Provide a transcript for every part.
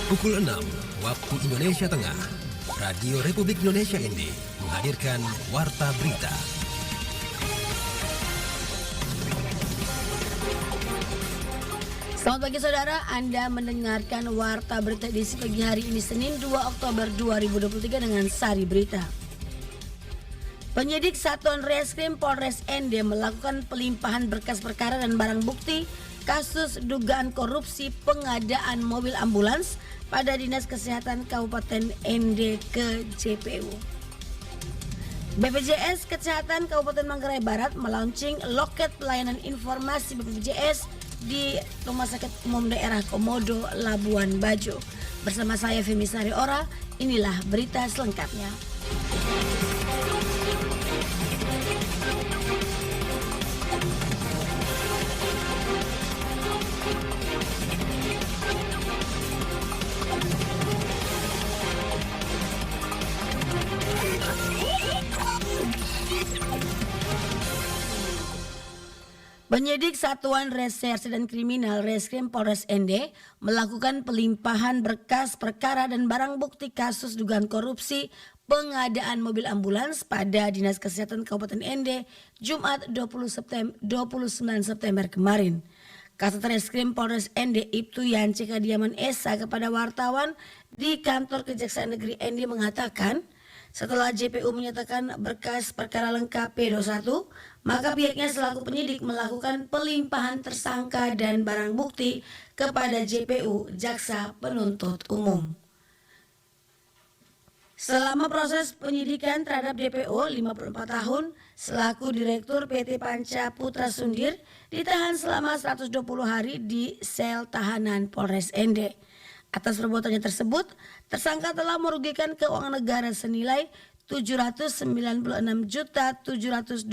Pukul 6 waktu Indonesia Tengah, Radio Republik Indonesia ND menghadirkan Warta Berita. Selamat pagi saudara, Anda mendengarkan Warta Berita edisi pagi hari ini Senin 2 Oktober 2023 dengan Sari Berita. Penyidik Satuan Reskrim Polres ND melakukan pelimpahan berkas perkara dan barang bukti kasus dugaan korupsi pengadaan mobil ambulans pada Dinas Kesehatan Kabupaten ND ke JPU. BPJS Kesehatan Kabupaten Manggarai Barat melaunching loket pelayanan informasi BPJS di Rumah Sakit Umum Daerah Komodo, Labuan Bajo. Bersama saya Femi Sari Ora, inilah berita selengkapnya. Penyidik Satuan Reserse dan Kriminal Reskrim Polres ND melakukan pelimpahan berkas perkara dan barang bukti kasus dugaan korupsi pengadaan mobil ambulans pada Dinas Kesehatan Kabupaten ND Jumat 29 September kemarin. Kasat Reskrim Polres ND Ibtu Yance Kadiaman Esa kepada wartawan di kantor Kejaksaan Negeri ND mengatakan, setelah JPU menyatakan berkas perkara lengkap P21, maka pihaknya selaku penyidik melakukan pelimpahan tersangka dan barang bukti kepada JPU, Jaksa Penuntut Umum. Selama proses penyidikan terhadap DPO 54 tahun selaku Direktur PT Panca Putra Sundir ditahan selama 120 hari di sel tahanan Polres ND. Atas perbuatannya tersebut, tersangka telah merugikan keuangan negara senilai Rp796.712.000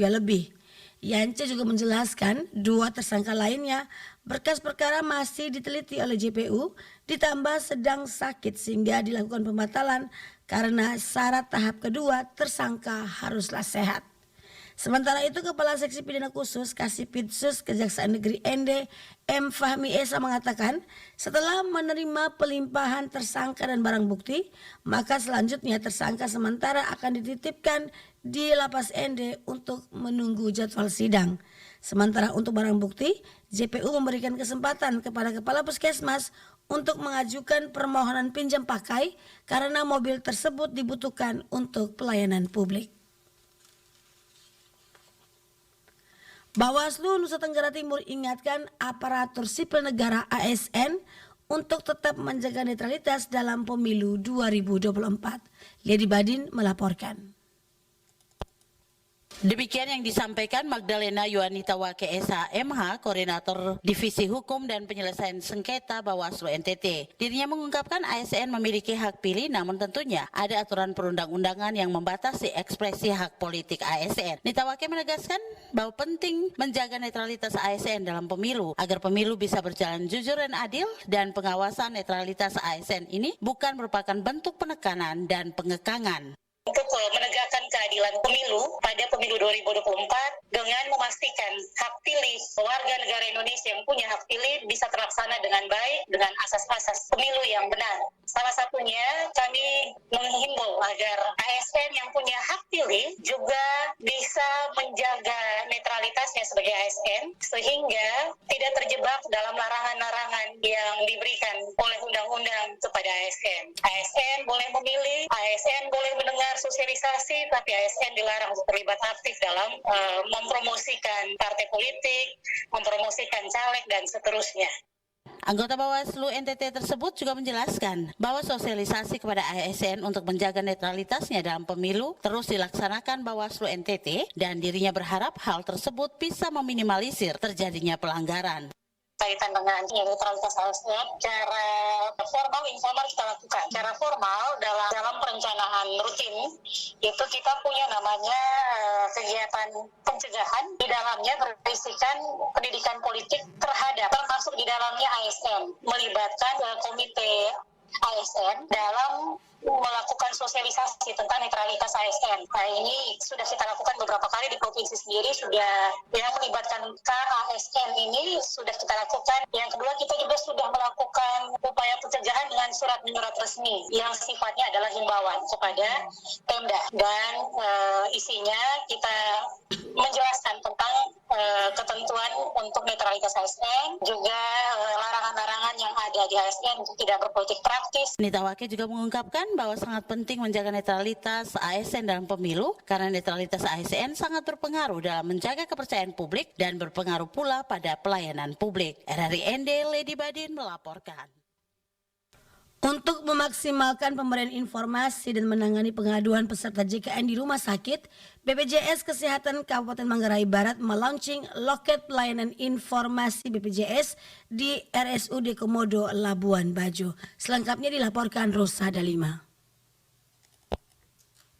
lebih. Yance juga menjelaskan dua tersangka lainnya berkas perkara masih diteliti oleh JPU ditambah sedang sakit sehingga dilakukan pembatalan karena syarat tahap kedua tersangka haruslah sehat. Sementara itu Kepala Seksi Pidana Khusus Kasipidsus Kejaksaan Negeri ND M. Fahmi Esa mengatakan setelah menerima pelimpahan tersangka dan barang bukti, maka selanjutnya tersangka sementara akan dititipkan di Lapas ND untuk menunggu jadwal sidang. Sementara untuk barang bukti, JPU memberikan kesempatan kepada Kepala Puskesmas untuk mengajukan permohonan pinjam pakai karena mobil tersebut dibutuhkan untuk pelayanan publik. Bawaslu Nusa Tenggara Timur ingatkan aparatur sipil negara ASN untuk tetap menjaga netralitas dalam pemilu 2024. Lady Badin melaporkan. Demikian yang disampaikan Magdalena Yuanita Wake SH-MH, Koordinator Divisi Hukum dan Penyelesaian Sengketa Bawaslu NTT. Dirinya mengungkapkan ASN memiliki hak pilih, namun tentunya ada aturan perundang-undangan yang membatasi ekspresi hak politik ASN. Nita Wake menegaskan bahwa penting menjaga netralitas ASN dalam pemilu agar pemilu bisa berjalan jujur dan adil, dan pengawasan netralitas ASN ini bukan merupakan bentuk penekanan dan pengekangan. Untuk menegakkan keadilan pemilu pada pemilu 2024 dengan memastikan hak pilih warga negara Indonesia yang punya hak pilih bisa terlaksana dengan baik dengan asas-asas pemilu yang benar. Salah satunya kami menghimbau agar ASN yang punya hak pilih juga bisa menjaga netralitasnya sebagai ASN sehingga tidak terjebak dalam larangan-larangan yang diberikan oleh undang-undang kepada ASN. ASN boleh memilih, ASN boleh mendengar sosialisasi, tapi ASN dilarang untuk terlibat aktif dalam mempromosikan partai politik, mempromosikan caleg, dan seterusnya. Anggota Bawaslu NTT tersebut juga menjelaskan bahwa sosialisasi kepada ASN untuk menjaga netralitasnya dalam pemilu terus dilaksanakan Bawaslu NTT, dan dirinya berharap hal tersebut bisa meminimalisir terjadinya pelanggaran. Kaitan dengan netralitas ASN, cara formal informal kita lakukan. Cara formal dalam perencanaan rutin itu kita punya namanya kegiatan pencegahan, di dalamnya berisikan pendidikan politik terhadap, termasuk di dalamnya ASN, melibatkan komite ASN dalam melakukan sosialisasi tentang netralitas ASN. Nah, ini sudah kita lakukan beberapa kali di provinsi sendiri, sudah yang melibatkan KASN ini sudah kita lakukan. Yang kedua, kita juga sudah melakukan upaya pencegahan menyurat resmi yang sifatnya adalah himbauan kepada Pemda, dan isinya kita menjelaskan tentang ketentuan untuk netralitas ASN, juga larangan-larangan yang ada di ASN untuk tidak berpolitik praktis. Anita Wake juga mengungkapkan bahwa sangat penting menjaga netralitas ASN dalam pemilu karena netralitas ASN sangat berpengaruh dalam menjaga kepercayaan publik dan berpengaruh pula pada pelayanan publik. RRI ND Lady Badin melaporkan. Untuk memaksimalkan pemberian informasi dan menangani pengaduan peserta JKN di rumah sakit, BPJS Kesehatan Kabupaten Manggarai Barat melaunching loket pelayanan informasi BPJS di RSUD Komodo Labuan Bajo. Selengkapnya dilaporkan Rosa Dalima.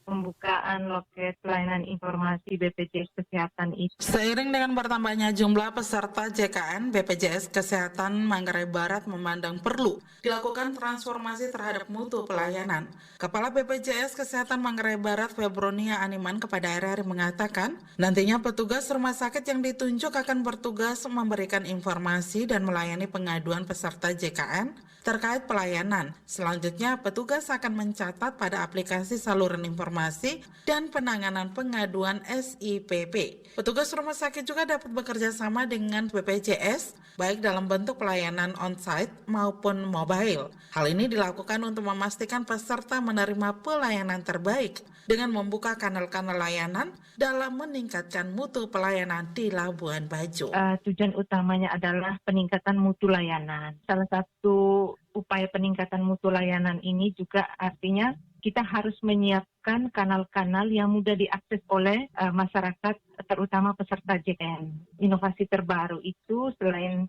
Pembukaan loket pelayanan informasi BPJS Kesehatan itu. Seiring dengan bertambahnya jumlah peserta JKN, BPJS Kesehatan Manggarai Barat memandang perlu dilakukan transformasi terhadap mutu pelayanan. Kepala BPJS Kesehatan Manggarai Barat Febronia Animan kepada RRI mengatakan, nantinya petugas rumah sakit yang ditunjuk akan bertugas memberikan informasi dan melayani pengaduan peserta JKN terkait pelayanan. Selanjutnya, petugas akan mencatat pada aplikasi saluran informasi dan penanganan pengaduan SIPP. Petugas rumah sakit juga dapat bekerja sama dengan BPJS, baik dalam bentuk pelayanan on-site maupun mobile. Hal ini dilakukan untuk memastikan peserta menerima pelayanan terbaik dengan membuka kanal-kanal layanan dalam meningkatkan mutu pelayanan di Labuan Bajo. Tujuan utamanya adalah peningkatan mutu layanan. Salah satu upaya peningkatan mutu layanan ini juga artinya kita harus menyiapkan kanal-kanal yang mudah diakses oleh masyarakat, terutama peserta JKN. Inovasi terbaru itu selain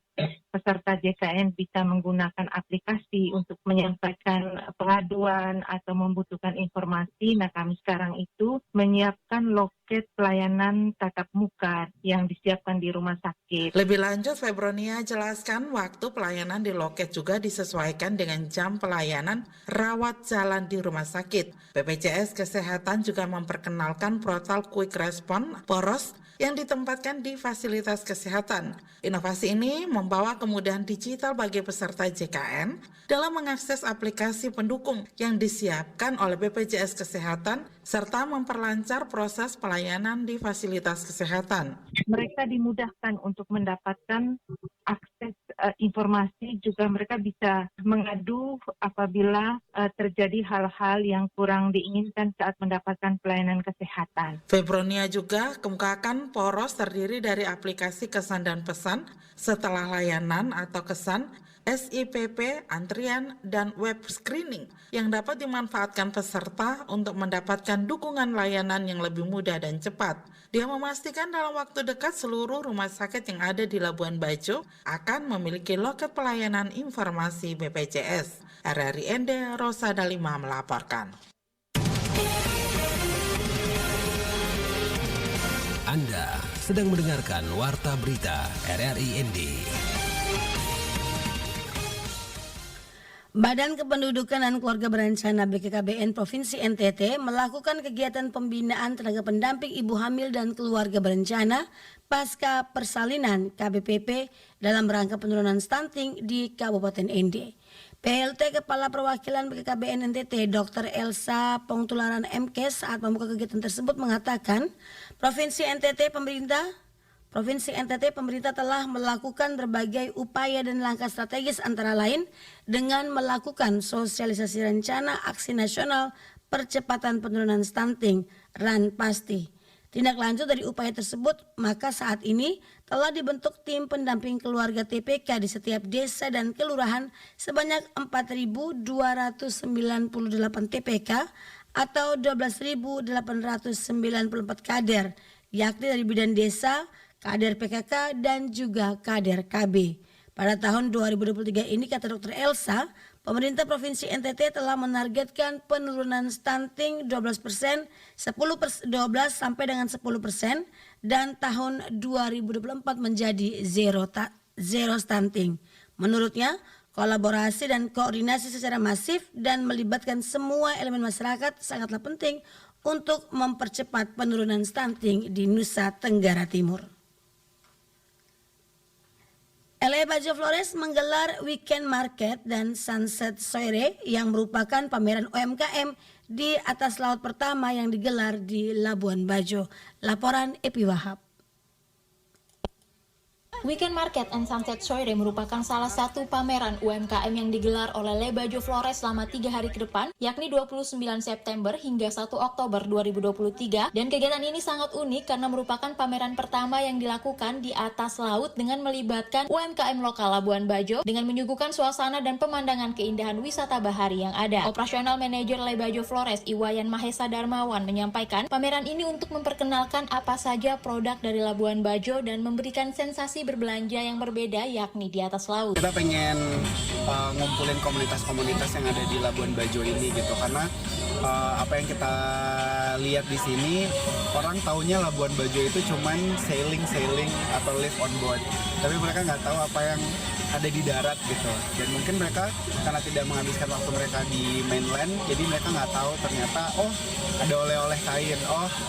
peserta JKN bisa menggunakan aplikasi untuk menyampaikan pengaduan atau membutuhkan informasi, nah kami sekarang itu menyiapkan loket pelayanan tatap muka yang disiapkan di rumah sakit. Lebih lanjut, Febronia jelaskan waktu pelayanan di loket juga disesuaikan dengan jam pelayanan rawat jalan di rumah sakit. BPJS Kesehatan juga memperkenalkan portal Quick Response Poros yang ditempatkan di fasilitas kesehatan. Inovasi ini membawa kemudahan digital bagi peserta JKN dalam mengakses aplikasi pendukung yang disiapkan oleh BPJS Kesehatan serta memperlancar proses pelayanan di fasilitas kesehatan. Mereka dimudahkan untuk mendapatkan akses informasi, juga mereka bisa mengadu apabila terjadi hal-hal yang kurang diinginkan saat mendapatkan pelayanan kesehatan. Febronia juga kemukakan poros terdiri dari aplikasi kesan dan pesan setelah layanan atau kesan, SIPP, antrian, dan web screening yang dapat dimanfaatkan peserta untuk mendapatkan dukungan layanan yang lebih mudah dan cepat. Dia memastikan dalam waktu dekat seluruh rumah sakit yang ada di Labuan Bajo akan memiliki loket pelayanan informasi BPJS. RRI ND Rosa Dalima melaporkan. Anda sedang mendengarkan Warta Berita RRI ND. Badan Kependudukan dan Keluarga Berencana BKKBN Provinsi NTT melakukan kegiatan pembinaan tenaga pendamping ibu hamil dan keluarga berencana pasca persalinan KBPP dalam rangka penurunan stunting di Kabupaten ND. PLT Kepala Perwakilan BKKBN NTT Dr. Elsa Pongtularan MKes saat membuka kegiatan tersebut mengatakan Provinsi NTT pemerintah telah melakukan berbagai upaya dan langkah strategis antara lain dengan melakukan sosialisasi rencana aksi nasional percepatan penurunan stunting RAN Pasti. Tindak lanjut dari upaya tersebut, maka saat ini telah dibentuk tim pendamping keluarga TPK di setiap desa dan kelurahan sebanyak 4.298 TPK atau 12.894 kader, yakni dari bidang desa, kader PKK, dan juga kader KB. Pada tahun 2023 ini, kata Dr. Elsa, pemerintah Provinsi NTT telah menargetkan penurunan stunting 12% sampai dengan 10%, dan tahun 2024 menjadi zero stunting. Menurutnya, kolaborasi dan koordinasi secara masif dan melibatkan semua elemen masyarakat sangatlah penting untuk mempercepat penurunan stunting di Nusa Tenggara Timur. LA Baju Flores menggelar Weekend Market dan Sunset Soiree yang merupakan pameran UMKM di atas laut pertama yang digelar di Labuan Bajo. Laporan Epi Wahab. Weekend Market and Sunset Soiree merupakan salah satu pameran UMKM yang digelar oleh Le Baju Flores selama 3 hari ke depan, yakni 29 September hingga 1 Oktober 2023. Dan kegiatan ini sangat unik karena merupakan pameran pertama yang dilakukan di atas laut dengan melibatkan UMKM lokal Labuan Bajo dengan menyuguhkan suasana dan pemandangan keindahan wisata bahari yang ada. Operasional Manajer Le Baju Flores, Iwayan Mahesa Darmawan, menyampaikan pameran ini untuk memperkenalkan apa saja produk dari Labuan Bajo dan memberikan sensasi berbelanja yang berbeda, yakni di atas laut. Kita pengen ngumpulin komunitas-komunitas yang ada di Labuan Bajo ini gitu, karena apa yang kita lihat di sini, orang taunya Labuan Bajo itu cuman sailing atau live on board, tapi mereka nggak tahu apa yang ada di darat gitu. Dan mungkin mereka karena tidak menghabiskan waktu mereka di mainland, jadi mereka nggak tahu ternyata ada oleh-oleh kain,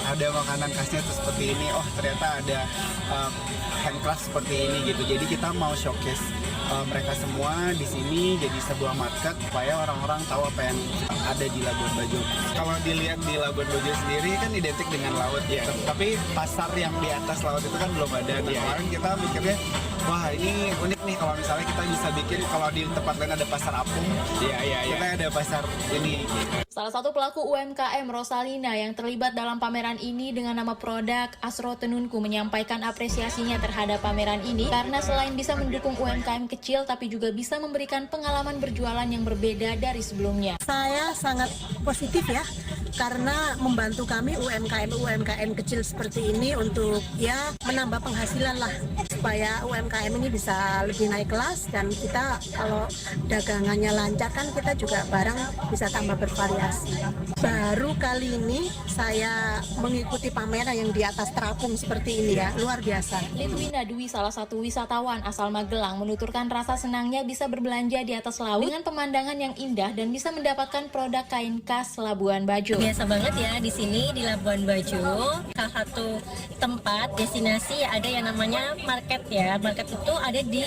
ada makanan khasnya seperti ini, ternyata ada handcraft seperti ini gitu. Jadi kita mau showcase mereka semua di sini jadi sebuah market supaya orang-orang tahu apa yang ada di Labuan Bajo. Kalau dilihat di Labuan Bajo sendiri kan identik dengan laut ya, tapi pasar yang di atas laut itu kan belum ada. Nah, kemarin kita mikirnya, wah ini unik nih kalau misalnya kita bisa bikin, kalau di tempat lain ada pasar apung, kita ada pasar ini. Salah satu pelaku UMKM, Rosalina, yang terlibat dalam pameran ini dengan nama produk Asro Tenunku, menyampaikan apresiasinya terhadap pameran ini karena selain bisa mendukung UMKM kecil, tapi juga bisa memberikan pengalaman berjualan yang berbeda dari sebelumnya. Saya sangat positif ya, karena membantu kami UMKM kecil seperti ini untuk menambah penghasilan lah, supaya UMKM ini bisa lebih naik kelas, dan kita kalau dagangannya lancar kan kita juga barang bisa tambah bervariasi. Baru kali ini saya mengikuti pameran yang di atas terapung seperti ini ya, luar biasa. Litwina Dwi, salah satu wisatawan asal Magelang, menuturkan rasa senangnya bisa berbelanja di atas laut dengan pemandangan yang indah dan bisa mendapatkan produk kain khas Labuan Bajo. Biasa banget ya di sini di Labuan Bajo, salah satu tempat destinasi ada yang namanya market ya. Market itu ada di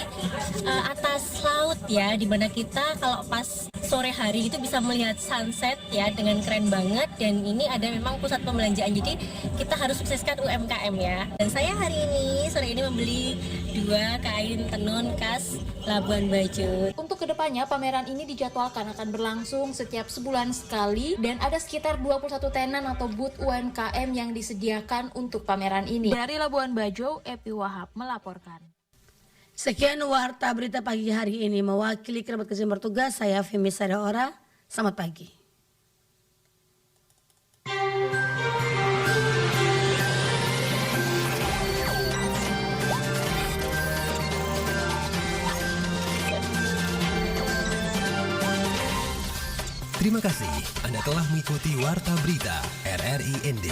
atas laut ya, dimana kita kalau pas sore hari itu bisa melihat sunset ya dengan keren banget. Dan ini ada memang pusat pembelanjaan, jadi kita harus sukseskan UMKM ya. Dan saya hari ini sore ini membeli 2 kain tenun khas Labuan Bajo. Untuk kedepannya pameran ini dijadwalkan akan berlangsung setiap sebulan sekali dan ada sekitar 21 tenan atau booth UMKM yang disediakan untuk pameran ini. Dari Labuan Bajo, Epi Wahab melaporkan. Sekian warta berita pagi hari ini, mewakili kerabat kerja bertugas, saya Femi Sadaora. Selamat pagi. Terima kasih Anda telah mengikuti Warta Berita RRI ND.